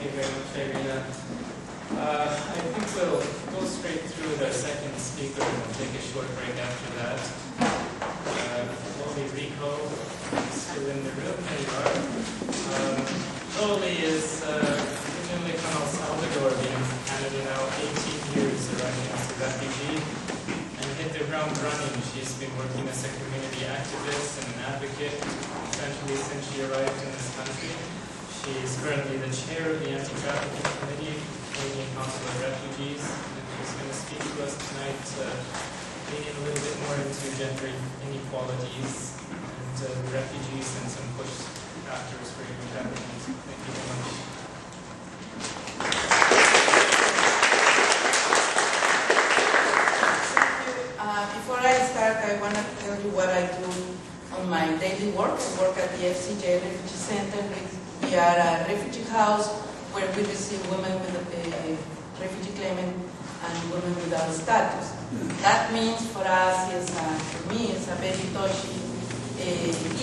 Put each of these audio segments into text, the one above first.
Thank you very much, Irina. I think we'll go straight through the second speaker and we'll take a short break after that. Loly Rico is still in the room. There you are. Loly is originally from El Salvador, been in Canada now 18 years, arriving as a refugee, and hit the ground running. She's been working as a community activist and an advocate, essentially since she arrived in this country. She is currently the chair of the Anti-Trafficking Committee, Canadian Council of Refugees, and she's going to speak to us tonight, digging a little bit more into gender inequalities and refugees and some push factors for human development. Thank you very much. Before I start, I want to tell you what I do on my daily work. I work at the FCJ Refugee Center. We are a refugee house where we receive women with a refugee claimant and women without status. That means for us, for me, it's a very touchy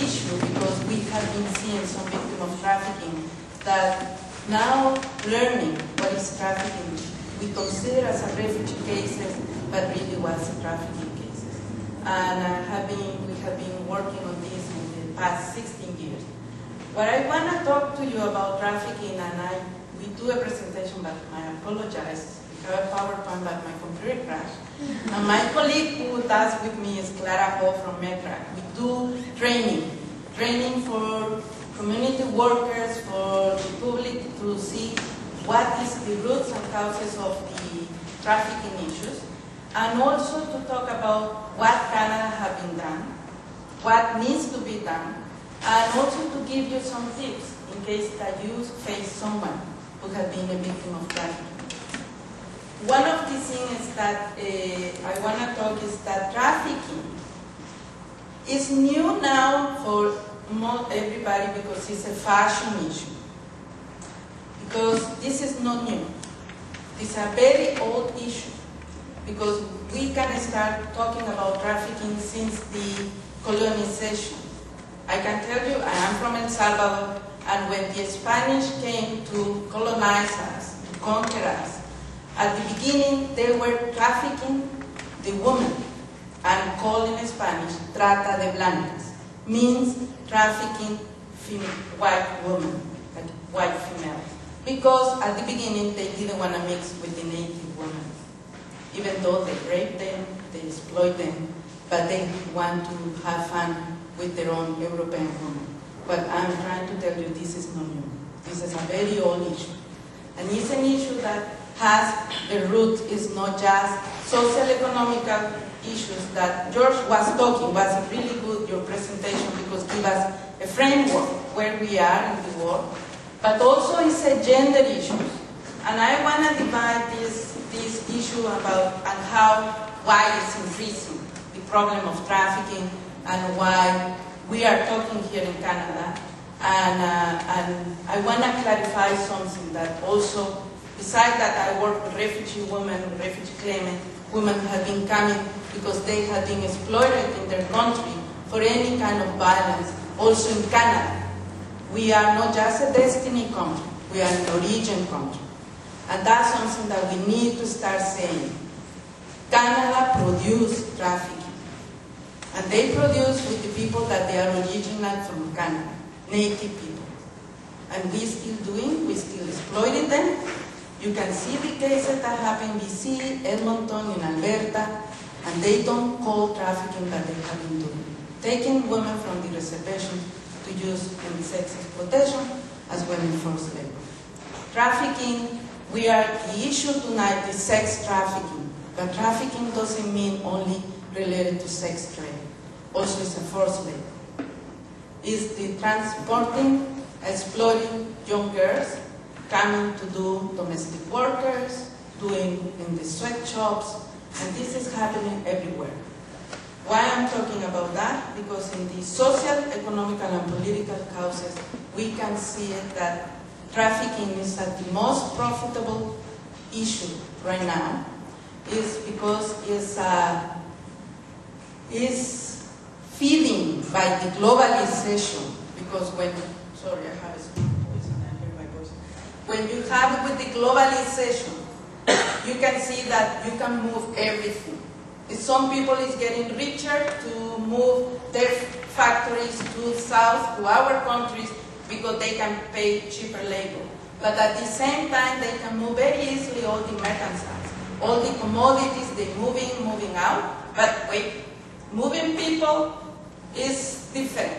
issue because we have been seeing some victims of trafficking that now learning what is trafficking, we consider as a refugee cases, but really was trafficking cases. And we have been working on this in the past 16 years. What I want to talk to you about trafficking, and we do a presentation, but I apologize. We have a PowerPoint, but my computer crashed. And my colleague who does with me is Clara Ho from MECRAC. We do training for community workers, for the public to see what is the roots and causes of the trafficking issues, and also to talk about what Canada has been done, what needs to be done, and also to give you some tips in case that you face someone who has been a victim of trafficking. One of the things that I want to talk is that trafficking is new now for not everybody because it's a fashion issue. Because this is not new. It's a very old issue because we can start talking about trafficking since the colonization. I can tell you, I am from El Salvador, and when the Spanish came to colonize us, to conquer us, at the beginning they were trafficking the women and called in Spanish trata de blancas, means trafficking white women, like white females. Because at the beginning they didn't want to mix with the native women. Even though they rape them, they exploit them, but they want to have fun with their own European women. But I'm trying to tell you this is not new. This is a very old issue. And it's an issue that has the root is not just social-economical issues that George was talking, was really good, your presentation, because give us a framework where we are in the world, but also it's a gender issues. And I want to divide this issue about and why it's increasing, the problem of trafficking, and why we are talking here in Canada. And I want to clarify something that also, besides that I work with refugee women, refugee claimant, women have been coming because they have been exploited in their country for any kind of violence, also in Canada. We are not just a destiny country, we are an origin country. And that's something that we need to start saying. Canada produces trafficking. And they produce with the people that they are original from Canada, native people. And we still doing, we still exploiting them. You can see the cases that happen in BC, Edmonton, in Alberta, and they don't call trafficking that they have been doing. Taking women from the reservation to use in sex exploitation as well in forced labor. Trafficking, the issue tonight is sex trafficking, but trafficking doesn't mean only related to sex trade. Also it's a forced labor. It's the transporting, exploiting young girls, coming to do domestic workers, doing in the sweatshops, and this is happening everywhere. Why I'm talking about that? Because in the social, economical, and political causes, we can see it that trafficking is the most profitable issue right now, is because it's feeding by the globalization. Because when, sorry, I have a small voice and I hear my voice. when you have with the globalization, you can see that you can move everything. Some people is getting richer to move their factories to south, to our countries, because they can pay cheaper labor. But at the same time, they can move very easily all the merchandise, all the commodities, they moving out. But wait, moving people is different.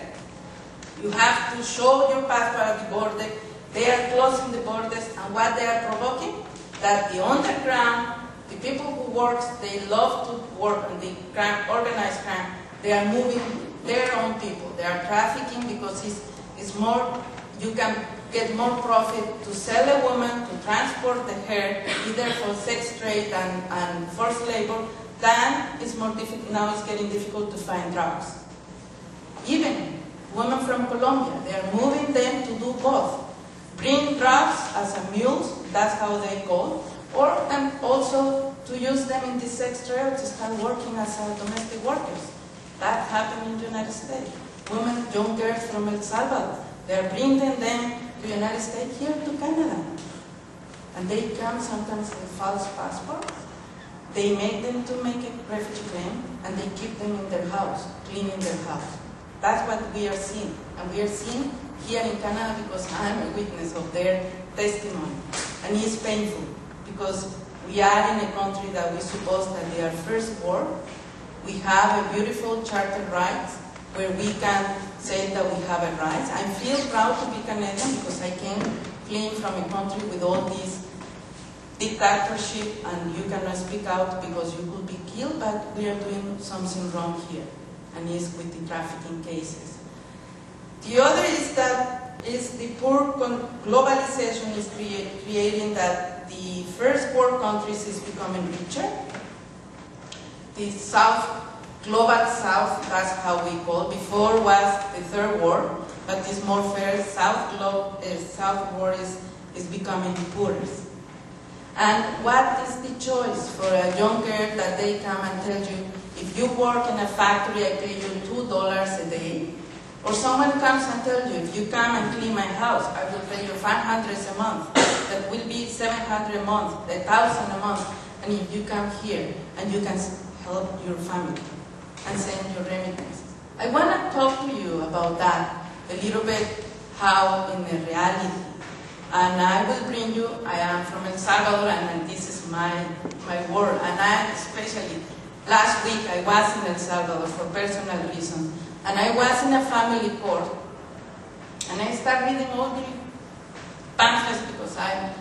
You have to show your passport at the border. They are closing the borders, and what they are provoking? That the underground, the people who work, they love to work on the crime, organized crime. They are moving their own people. They are trafficking because it's more, you can get more profit to sell a woman, to transport her, either for sex trade and forced labor, than it's more difficult, now it's getting difficult to find drugs. Even women from Colombia, they are moving them to do both. Bring drugs as a mules, that's how they go, or and also to use them in the sex trade to start working as domestic workers. That happened in the United States. Women, young girls from El Salvador, they are bringing them to the United States, here to Canada. And they come sometimes with false passports. They make them to make a refugee claim, and they keep them in their house, cleaning their house. That's what we are seeing. And we are seeing here in Canada because I'm a witness of their testimony. And it's painful because we are in a country that we suppose that they are first world. We have a beautiful charter rights where we can say that we have a right. I feel proud to be Canadian because I came clean from a country with all these dictatorship and you cannot speak out because you could be killed, but we are doing something wrong here, and it's with the trafficking cases. The other is that the poor globalization is creating that the first world countries is becoming richer. The South, global South, that's how we call it. Before was the third world, but it's more fair. South world is becoming the poorest. And what is the choice for a young girl that they come and tell you, if you work in a factory, I pay you $2 a day? Or someone comes and tells you, if you come and clean my house, I will pay you $500 a month. That will be $700 a month, $1,000 a month. And if you come here and you can help your family and send your remittances. I want to talk to you about that a little bit, how in the reality. And I will bring you, I am from El Salvador, and this is my world. And I especially, last week I was in El Salvador for personal reasons. And I was in a family court. And I started reading all the pamphlets because I'm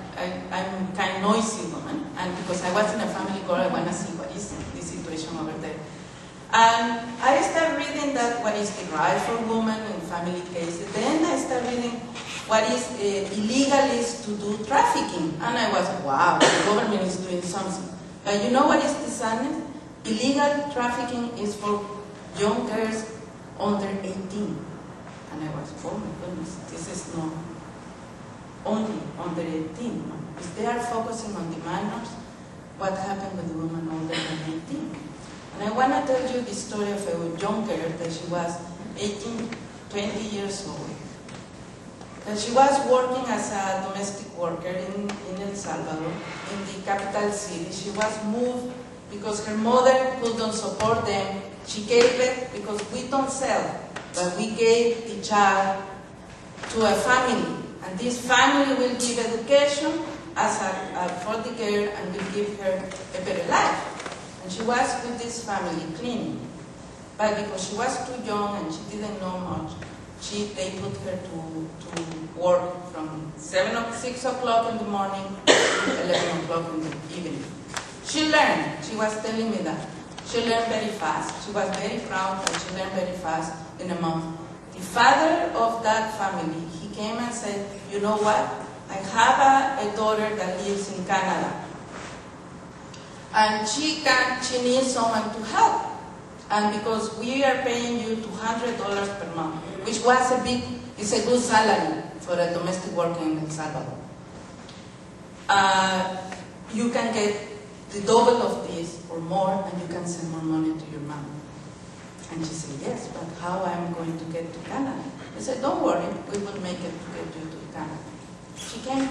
kind of noisy woman. And because I was in a family court, I want to see what is the situation over there. And I started reading that what is the right for women in family cases. Then I started reading what is illegal is to do trafficking. And I was, wow, the government is doing something. But you know what is the sadness? Illegal trafficking is for young girls under 18. And I was, oh my goodness, this is not only under 18. No. If they are focusing on the minors, what happened with the women older than 18? And I want to tell you the story of a young girl that she was 18, 20 years old. And she was working as a domestic worker in El Salvador, in the capital city. She was moved because her mother couldn't support them. She gave it because we don't sell, but we gave the child to a family. And this family will give education for the girl and will give her a better life. And she was with this family cleaning. But because she was too young and she didn't know much, they put her to work from 6 o'clock in the morning to 11 o'clock in the evening. She learned. She was telling me that. She learned very fast. She was very proud that she learned very fast in a month. The father of that family, he came and said, you know what? I have a daughter that lives in Canada. And she needs someone to help. And because we are paying you $200 per month, which was it's a good salary for a domestic worker in El Salvador. You can get the double of this or more, and you can send more money to your mom. And she said, yes, but how I'm going to get to Canada? I said, don't worry, we will make it to get you to Canada. She came